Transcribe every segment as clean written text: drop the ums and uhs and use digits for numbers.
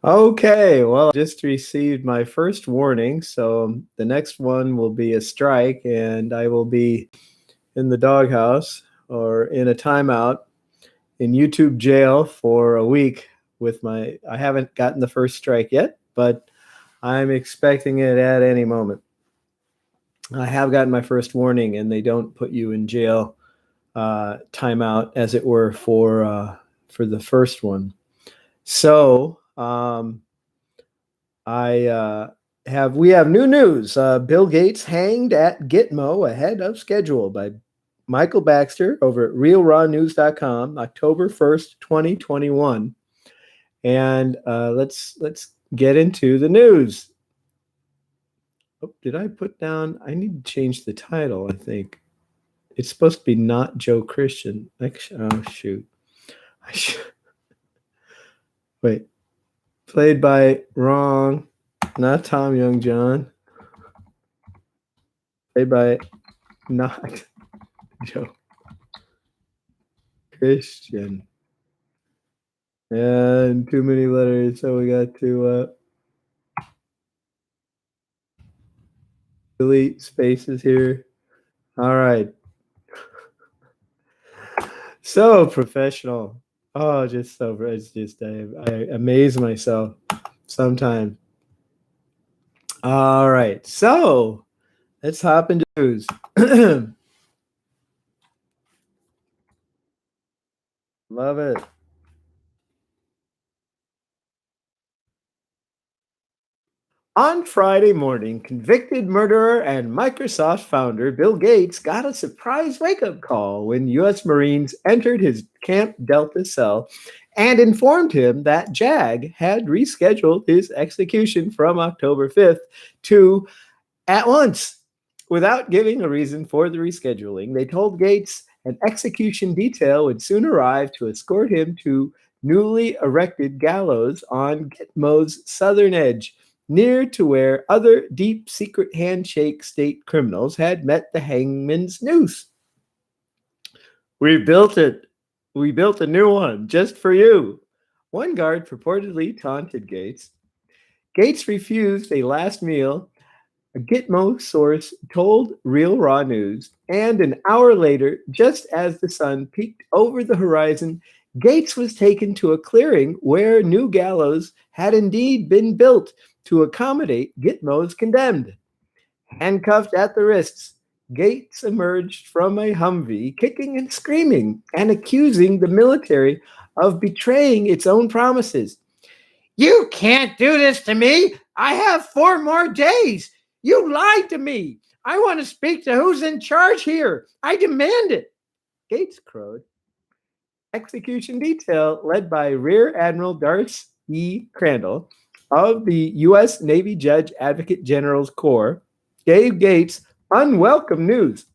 Okay, well, I just received my first warning, so the next one will be a strike, and I will be in the doghouse or in a timeout in YouTube jail for a week with my. I haven't gotten the first strike yet, but I'm expecting it at any moment. I have gotten my first warning, and they don't put you in jail timeout, as it were, for the first one. So, we have new news. Bill Gates hanged at Gitmo ahead of schedule by Michael Baxter over at RealRawNews.com, October 1st, 2021. And let's get into the news. Oh, did I put down? I need to change the title. I think it's supposed to be not Joe Christian. Oh shoot! I should, wait. Played by wrong, not Tom Young John. Played by not Joe Christian. And too many letters, so we got to delete spaces here. All right. So professional. Oh, just so it's just I amaze myself sometimes. All right. So let's hop into news. Love it. On Friday morning, convicted murderer and Microsoft founder Bill Gates got a surprise wake up call when U.S. Marines entered his Camp Delta cell and informed him that JAG had rescheduled his execution from October 5th to at once. Without giving a reason for the rescheduling, they told Gates an execution detail would soon arrive to escort him to newly erected gallows on Gitmo's southern edge, near to where other deep secret handshake state criminals had met the hangman's noose. We built it. We built a new one just for you. One guard purportedly taunted Gates. Gates refused a last meal, a Gitmo source told Real Raw News, and an hour later, just as the sun peeked over the horizon, Gates was taken to a clearing where new gallows had indeed been built to accommodate Gitmo's condemned. Handcuffed at the wrists, Gates emerged from a Humvee, kicking and screaming and accusing the military of betraying its own promises. You can't do this to me. I have 4 more days. You lied to me. I want to speak to who's in charge here. I demand it. Gates crowed. Execution detail led by Rear Admiral Darcy E. Crandall of the U.S. Navy Judge Advocate General's Corps gave Gates unwelcome news.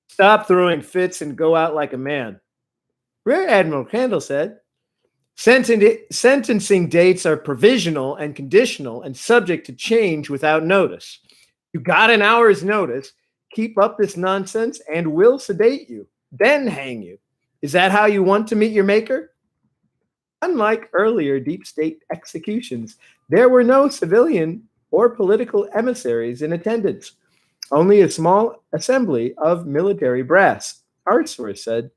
Stop throwing fits and go out like a man. Rear Admiral Crandall said, sentencing dates are provisional and conditional and subject to change without notice. You got an hour's notice. Keep up this nonsense and we'll sedate you, then hang you. Is that how you want to meet your maker? Unlike earlier deep state executions, there were no civilian or political emissaries in attendance, only a small assembly of military brass, our source said.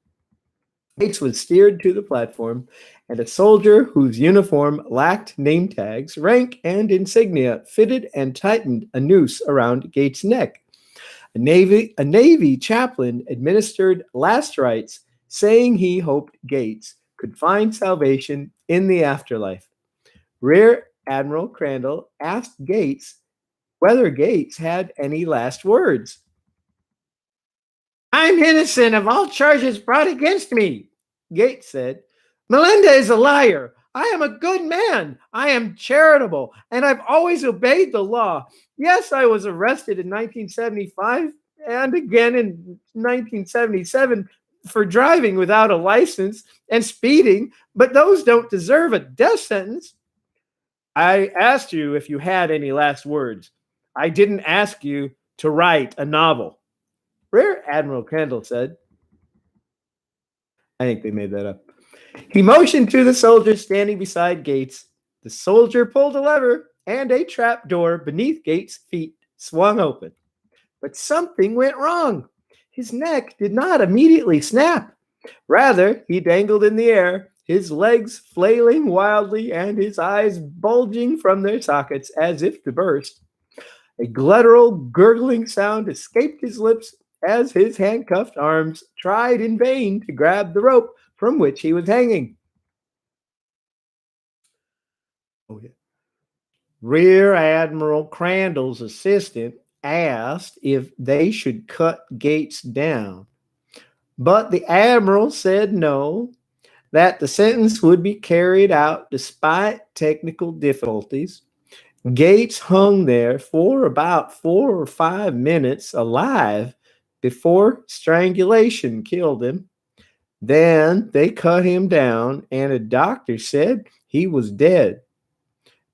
Gates was steered to the platform, and a soldier whose uniform lacked name tags, rank, and insignia fitted and tightened a noose around Gates' neck. A Navy chaplain administered last rites, saying he hoped Gates could find salvation in the afterlife. Rear Admiral Crandall asked Gates whether Gates had any last words. I'm innocent of all charges brought against me, Gates said. Melinda is a liar. I am a good man. I am charitable, and I've always obeyed the law. Yes, I was arrested in 1975 and again in 1977 for driving without a license and speeding, but those don't deserve a death sentence. I asked you if you had any last words. I didn't ask you to write a novel. Rear Admiral Crandall said. I think they made that up. He motioned to the soldier standing beside Gates. The soldier pulled a lever, and a trap door beneath Gates' feet swung open. But something went wrong. His neck did not immediately snap. Rather, he dangled in the air, his legs flailing wildly and his eyes bulging from their sockets as if to burst. A guttural, gurgling sound escaped his lips as his handcuffed arms tried in vain to grab the rope from which he was hanging. Oh, yeah. Rear Admiral Crandall's assistant asked if they should cut Gates down, but the Admiral said no, that the sentence would be carried out despite technical difficulties. Gates hung there for about 4 or 5 minutes alive before strangulation killed him. Then they cut him down, and a doctor said he was dead.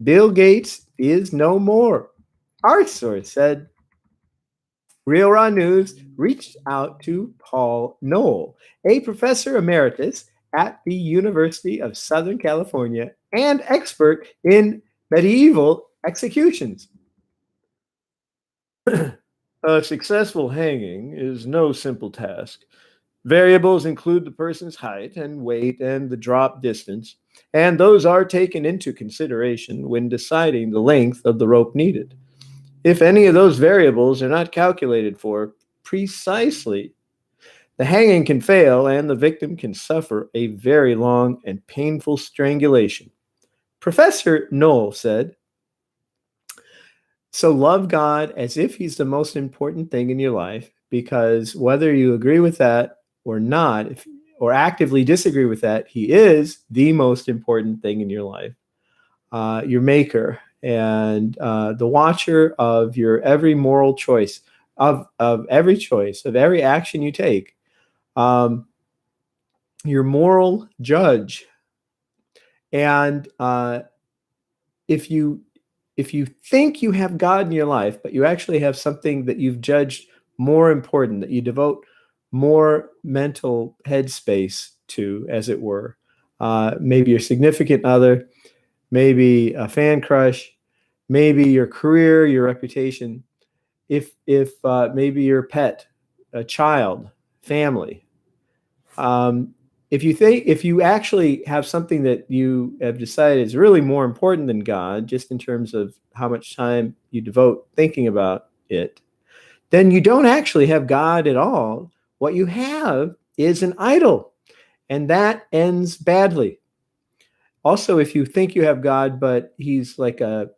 Bill Gates is no more, our source said. Real Raw News reached out to Paul Knoll, a professor emeritus at the University of Southern California and expert in medieval executions. A successful hanging is no simple task. Variables include the person's height and weight and the drop distance, and those are taken into consideration when deciding the length of the rope needed. If any of those variables are not calculated for precisely, the hanging can fail and the victim can suffer a very long and painful strangulation. Professor Knoll said, so love God as if he's the most important thing in your life, because whether you agree with that or not, or actively disagree with that, he is the most important thing in your life, your maker, and the watcher of your every moral choice, of every choice, of every action you take, your moral judge. And if you think you have God in your life, but you actually have something that you've judged more important, that you devote more mental headspace to, as it were, maybe your significant other, maybe a fan crush, maybe your career, your reputation, if maybe your pet, a child, family. If you actually have something that you have decided is really more important than God, just in terms of how much time you devote thinking about it, then you don't actually have God at all. What you have is an idol, and that ends badly. Also, if you think you have God, but he's like a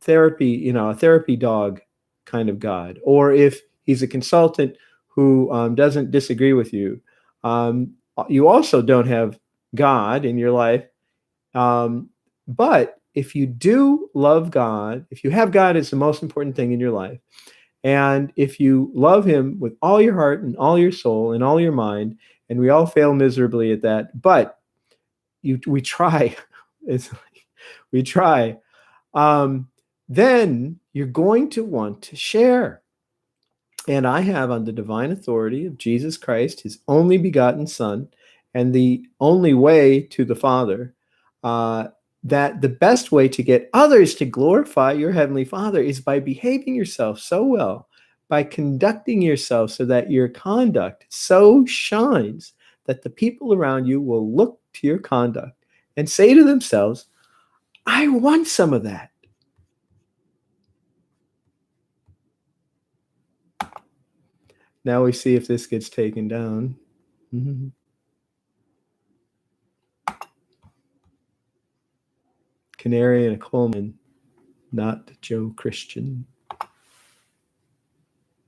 therapy dog kind of God, or if he's a consultant who doesn't disagree with you, um, you also don't have God in your life. But if you do love God, if you have God as the most important thing in your life, and if you love him with all your heart and all your soul and all your mind, and we all fail miserably at that, but we try, we try, um, then you're going to want to share. And I have, on the divine authority of Jesus Christ, his only begotten Son, and the only way to the Father, uh, that the best way to get others to glorify your Heavenly Father is by behaving yourself so well, by conducting yourself so that your conduct so shines that the people around you will look to your conduct and say to themselves, I want some of that. Now we see if this gets taken down. Mhm. Canary and a Coleman, not Joe Christian.